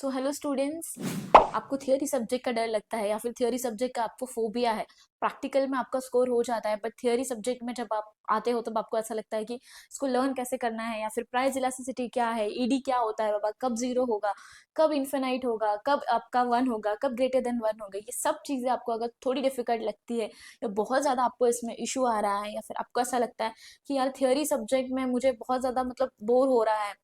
So hello students, आपको theory subject का डर लगता है या फिर थियोरी सब्जेक्ट का आपको फोबिया है। प्रैक्टिकल में आपका स्कोर हो जाता है, बट थियोरी सब्जेक्ट में जब आप आते हो तब आपको ऐसा लगता है कि इसको लर्न कैसे करना है, या फिर प्राइस इलास्टिसिटी क्या है, ईडी क्या होता है बाबा, कब जीरो होगा, कब इन्फिनाइट होगा, कब आपका वन होगा, कब ग्रेटर देन वन होगा। ये सब चीज़ें आपको अगर थोड़ी डिफिकल्ट लगती है या बहुत ज़्यादा आपको इसमें इशू आ रहा है, या फिर आपको ऐसा लगता है कि यार थियोरी सब्जेक्ट में मुझे बहुत ज़्यादा मतलब बोर हो रहा है,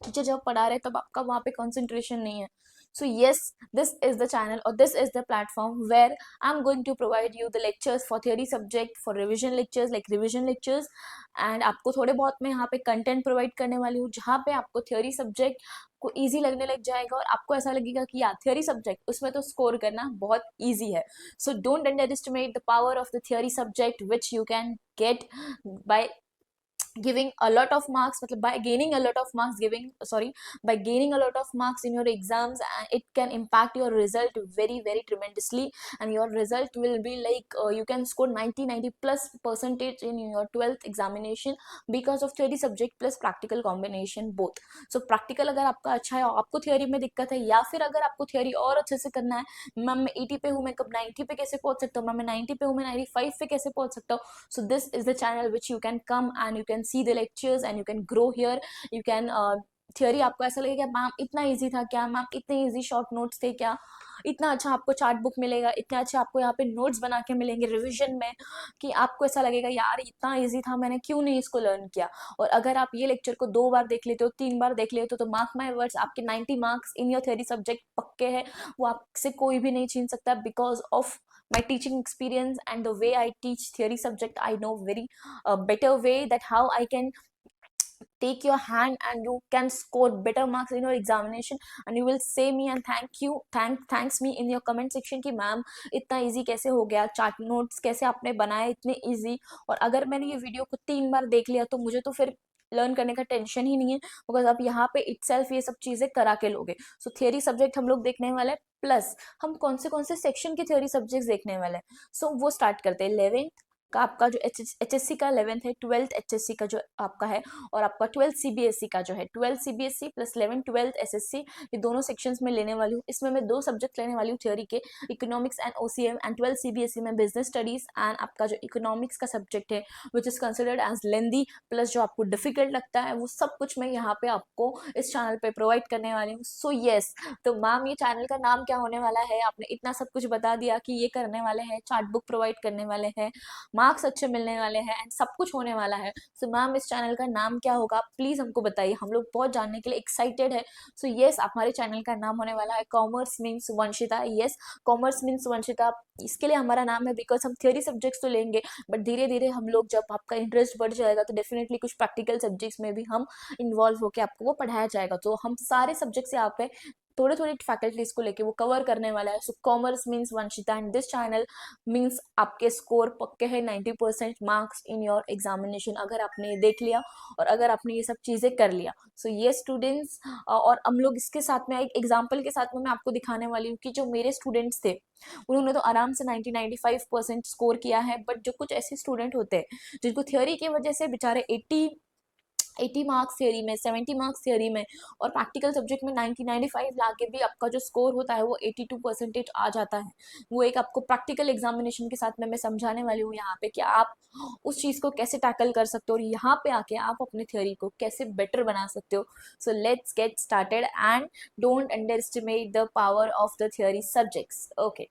टीचर जब पढ़ा रहे तब आपका वहाँ पे कंसंट्रेशन नहीं है। So yes, this is the channel or this is the platform where I'm going to provide you the lectures for theory subject, for revision lectures like revision lectures, and आपको थोड़े बहुत मैं यहाँ पे कंटेंट प्रोवाइड करने वाली हूँ जहाँ पे आपको theory सब्जेक्ट को इजी लगने लग जाएगा और आपको ऐसा लगेगा कि यार theory सब्जेक्ट उसमें तो स्कोर करना बहुत इजी है। So don't underestimate the power of the theory subject which you can get by giving a lot of marks, मतलब by gaining a lot of marks, by gaining a lot of marks in your exams, and it can impact your result very tremendously, and your result will be like you can score 90 plus percentage in your 12th examination because of theory subject plus practical combination both. So practical अगर आपका अच्छा है और आपको theory में दिक्कत है, या फिर अगर आपको theory और अच्छे से करना है, मैम मैं 80 पे हूँ, मैं कब 90 पे कैसे पहुंच सकता हूँ, मैम मैं 90 पे हूँ, मैं 95 पे कैसे पहुंच सकता हूँ। So this is the channel which you can come and you can see the lectures and you can grow here. You can theory आपको ऐसा लगेगा मैम इतना इजी था क्या, मैम इतने इजी शॉर्ट नोट्स थे क्या, इतना अच्छा आपको चार्ट बुक मिलेगा, इतने अच्छे आपको यहाँ पे नोट्स बना के मिलेंगे रिवीजन में, कि आपको ऐसा लगेगा यार इतना इजी था, मैंने क्यों नहीं इसको लर्न किया। और अगर आप ये लेक्चर को 2 बार देख लेते हो, 3 बार देख लेते हो, तो मार्क माई वर्ड्स, आपके 90 marks in your theory subject पक्के हैं। वो आपसे कोई भी नहीं छीन सकता, because of my teaching experience and the way I teach theory subject. I know very better way that how I can take your hand and you can score better marks in your examination, and you will say me and thanks me in your comment section कि ma'am इतना easy कैसे हो गया, chart notes कैसे आपने बनाए इतने easy. और अगर मैंने ये वीडियो को 3 बार देख लिया तो मुझे तो फिर लर्न करने का टेंशन ही नहीं है, बिकॉज आप यहाँ पे इटसेल्फ ये सब चीजें करा के लोगे। सो थियोरी सब्जेक्ट हम लोग देखने वाले हैं, प्लस हम कौन से सेक्शन के थ्योरी सब्जेक्ट्स देखने वाले हैं। सो वो स्टार्ट करते हैं। 11th का आपका जो एचएससी का 11th है, 12th एचएससी का जो आपका है, और आपका 12th सीबीएसई का जो है, 12th CBSE plus 11th 12th SSC, ये दोनों सेक्शंस में लेने वाली हूँ। इसमें मैं 2 सब्जेक्ट लेने वाली हूँ थ्योरी के, economics and OCM, and 12th CBSE में बिजनेस स्टडीज। एंड आपका जो इकोनॉमिक्स का सब्जेक्ट है which is considered as lengthy, plus जो आपको डिफिकल्ट लगता है वो सब कुछ मैं यहाँ पे आपको इस चैनल पे प्रोवाइड करने वाली हूँ। सो येस, तो मैम ये चैनल का नाम क्या होने वाला है, आपने इतना सब कुछ बता दिया कि ये करने वाले हैं, चार्ट बुक प्रोवाइड करने वाले हैं, मार्क्स अच्छे मिलने वाले हैं, एंड सब कुछ होने वाला है। सो मैम इस चैनल का नाम क्या होगा, प्लीज हमको बताइए, हम लोग बहुत जानने के लिए एक्साइटेड है। सो यस, हमारे चैनल का नाम होने वाला है commerce means Vanshita. Yes, commerce means Vanshita इसके लिए हमारा नाम है बिकॉज हम थ्योरी सब्जेक्ट्स तो लेंगे, बट धीरे धीरे हम लोग, जब आपका इंटरेस्ट बढ़ जाएगा तो डेफिनेटली कुछ प्रैक्टिकल सब्जेक्ट्स में भी हम इन्वॉल्व होकर आपको वो पढ़ाया जाएगा। तो हम सारे सब्जेक्ट्स यहाँ पे थोड़े थोड़े फैकल्टीज को लेके वो कवर करने वाला है। सो commerce means Vanshita, and this channel means आपके स्कोर पक्के हैं 90% मार्क्स इन योर एग्जामिनेशन, अगर आपने ये देख लिया और अगर आपने ये सब चीजें कर लिया। सो ये स्टूडेंट्स, और हम लोग इसके साथ में एक एग्जाम्पल के साथ में मैं आपको दिखाने वाली हूँ कि जो मेरे स्टूडेंट्स थे उन्होंने तो आराम से 90-95% स्कोर किया है, बट जो कुछ ऐसे स्टूडेंट होते हैं जिनको थ्योरी की वजह से बेचारे 80 मार्क्स थ्योरी में, 70 मार्क्स थ्योरी में, और प्रैक्टिकल सब्जेक्ट में 90-95 ला के भी आपका जो स्कोर होता है वो 82% आ जाता है। वो एक आपको प्रैक्टिकल एग्जामिनेशन के साथ में मैं समझाने वाली हूँ यहाँ पे कि आप उस चीज़ को कैसे टैकल कर सकते हो और यहाँ पे आके आप अपने थ्योरी को कैसे बेटर बना सकते हो। So let's get started and don't under estimate the power of the theory subjects. Okay,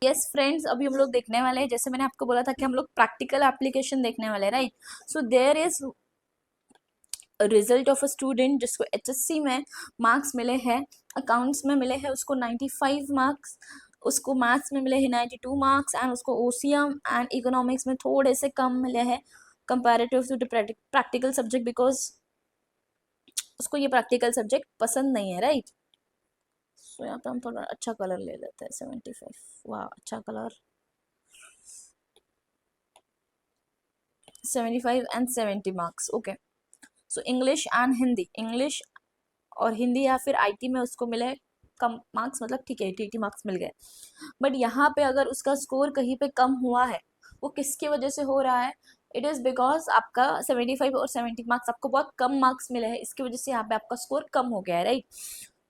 yes friends, अभी हम लोग देखने वाले हैं, जैसे मैंने आपको बोला था कि हम लोग प्रैक्टिकल एप्लीकेशन देखने वाले हैं, right. So there is result of a student जिसको एचएससी में मार्क्स मिले हैं, अकाउंट्स में मिले हैं उसको 95 मार्क्स, उसको मैथ्स में मिले हैं 92 मार्क्स, एंड उसको ओसीएम एंड इकोनॉमिक्स में थोड़े से कम मिले हैं comparative to practical subject, because उसको ये प्रैक्टिकल सब्जेक्ट पसंद नहीं है, राइट। सो यहाँ पे हम थोड़ा अच्छा कलर ले लेते हैं, 75, वाह अच्छा colour, 75 and 70 marks, okay. So English and Hindi, English और हिंदी या फिर आईटी में उसको मिले कम मार्क्स, मतलब ठीक है 80 मार्क्स मिल गए। बट यहाँ पे अगर उसका स्कोर कहीं पे कम हुआ है, वो किसकी वजह से हो रहा है, इट इज़ बिकॉज आपका 75 और 70 मार्क्स, आपको बहुत कम मार्क्स मिले हैं, इसकी वजह से यहाँ पे आपका स्कोर कम हो गया है, राइट।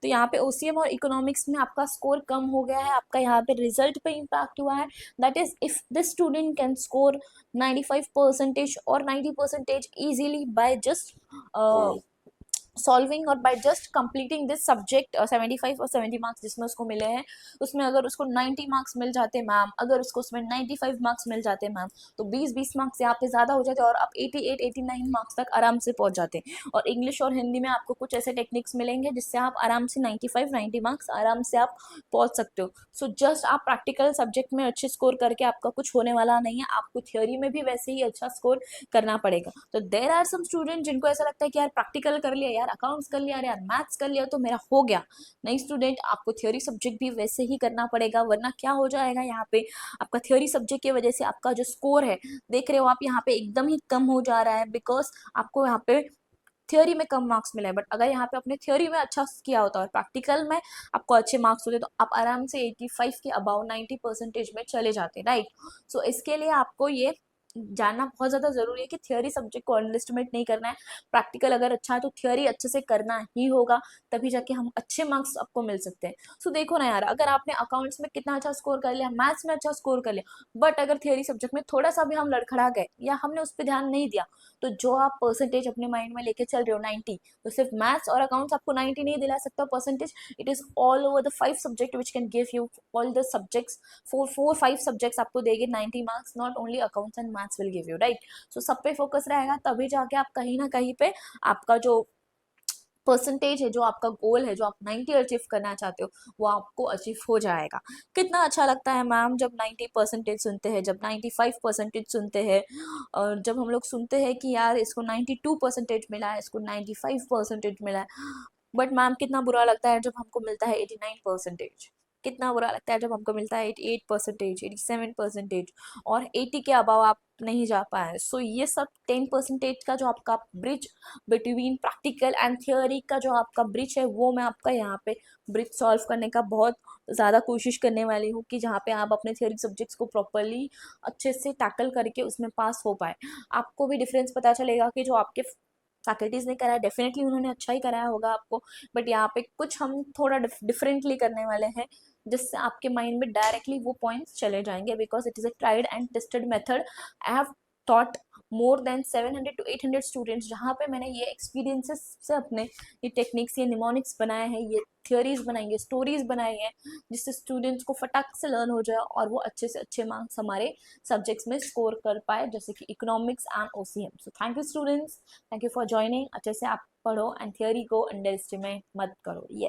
तो यहाँ पे ओसीएम और इकोनॉमिक्स में आपका स्कोर कम हो गया है, आपका यहाँ पे रिजल्ट पे इम्पैक्ट हुआ है। That is if this student can score 95% और 90% इजीली बाय जस्ट सॉल्विंग और by just completing this subject 75 और 70 मार्क्स जिसमें उसको मिले हैं, उसमें अगर उसको 90 मार्क्स मिल जाते मैम, अगर उसको उसमें 95 मार्क्स मिल जाते मैम, तो 20-20 मार्क्स यहाँ पे ज़्यादा हो जाते और आप 88-89 मार्क्स तक आराम से पहुंच जाते हैं। और इंग्लिश और हिंदी में आपको कुछ ऐसे टेक्निक्स मिलेंगे जिससे आप आराम से 95-90 मार्क्स आराम से आप पहुंच सकते हो। सो जस्ट आप प्रैक्टिकल सब्जेक्ट में अच्छे स्कोर करके आपका कुछ होने वाला नहीं है, आपको थ्योरी में भी वैसे ही अच्छा स्कोर करना पड़ेगा। तो देर आर सम स्टूडेंट जिनको ऐसा लगता है कि यार प्रैक्टिकल कर लिया, यार अकाउंट्स कर लिया, यार मैथ्स कर लिया तो मेरा हो गया। नहीं स्टूडेंट, आपको थ्योरी सब्जेक्ट भी वैसे ही करना पड़ेगा, वरना क्या हो जाएगा यहाँ पे, आपका थ्योरी सब्जेक्ट की वजह से आपका जो स्कोर है देख रहे हो आप यहाँ पे एकदम ही कम हो जा रहा है, बिकॉज आपको यहाँ पे थ्योरी में कम मार्क्स मिला है। बट अगर यहाँ पे अपने थ्योरी में अच्छा किया होता और प्रैक्टिकल में आपको अच्छे मार्क्स होते तो आप आराम से 85 के अबाउ 90% में चले जाते, राइट। सो इसके लिए आपको ये जानना बहुत ज़्यादा ज़रूरी है कि थियोरी सब्जेक्ट को अंडर एस्टिमेट नहीं करना है। प्रैक्टिकल अगर अच्छा है तो थियोरी अच्छे से करना ही होगा, तभी जाके हम अच्छे मार्क्स आपको मिल सकते हैं। सो देखो ना यार, अगर आपने अकाउंट्स में कितना अच्छा स्कोर कर लिया, मैथ्स में अच्छा स्कोर कर लिया, बट अगर थियोरी सब्जेक्ट में थोड़ा सा भी हम लड़खड़ा गए या हमने उस पर ध्यान नहीं दिया, तो जो आप परसेंटेज अपने माइंड में लेके चल रहे हो 90, तो सिर्फ मैथ्स और अकाउंट्स आपको 90 नहीं दिला सकता percentage. It is all over the 5 subject which can give you all the subjects, 4-5 subjects आपको देंगे 90 marks, not only accounts and maths will give you, right. So सब पे फोकस रहेगा, तभी जाके आप कहीं ना कहीं पे आपका जो परसेंटेज है, जो आपका गोल है, जो आप 90 अचीव करना चाहते हो, वो आपको अचीव हो जाएगा। कितना अच्छा लगता है मैम जब 90% सुनते हैं, जब 95% सुनते हैं, और जब हम लोग सुनते हैं कि यार इसको 92% मिला है, इसको 95% मिला है। बट मैम कितना बुरा लगता है जब हमको मिलता है 89%, कितना बुरा लगता है जब हमको मिलता है 88%, 87%, और 80 के अबाव आप नहीं जा पाए। सो ये सब 10% का जो आपका bridge between practical and theory का जो आपका ब्रिज है, वो मैं आपका यहाँ पे ब्रिज सॉल्व करने का बहुत ज़्यादा कोशिश करने वाली हूँ, कि जहाँ पे आप अपने थियोरी सब्जेक्ट्स को प्रॉपरली अच्छे से टैकल करके उसमें पास हो पाए। आपको भी डिफरेंस पता चलेगा कि जो आपके फैकल्टीज ने कराया, डेफिनेटली उन्होंने अच्छा ही कराया होगा आपको, बट यहाँ पे कुछ हम थोड़ा डिफरेंटली करने वाले हैं, जिससे आपके माइंड में डायरेक्टली वो पॉइंट्स चले जाएंगे, because it is a tried and tested method. I have taught more than 700 to 800 students, जहाँ पे मैंने ये एक्सपीरियंसेस से अपने ये टेक्निक्स, ये निमोनिक्स बनाए हैं, ये थियोरीज बनाई है, स्टोरीज बनाई है, जिससे स्टूडेंट्स को फटाक से लर्न हो जाए और वो अच्छे से अच्छे मार्क्स हमारे सब्जेक्ट्स में स्कोर कर पाए, जैसे कि economics and OCM. So thank you students, thank you for joining. अच्छे से आप पढ़ो एंड थियोरी को अंडर एस्टिमेट मत करो। ये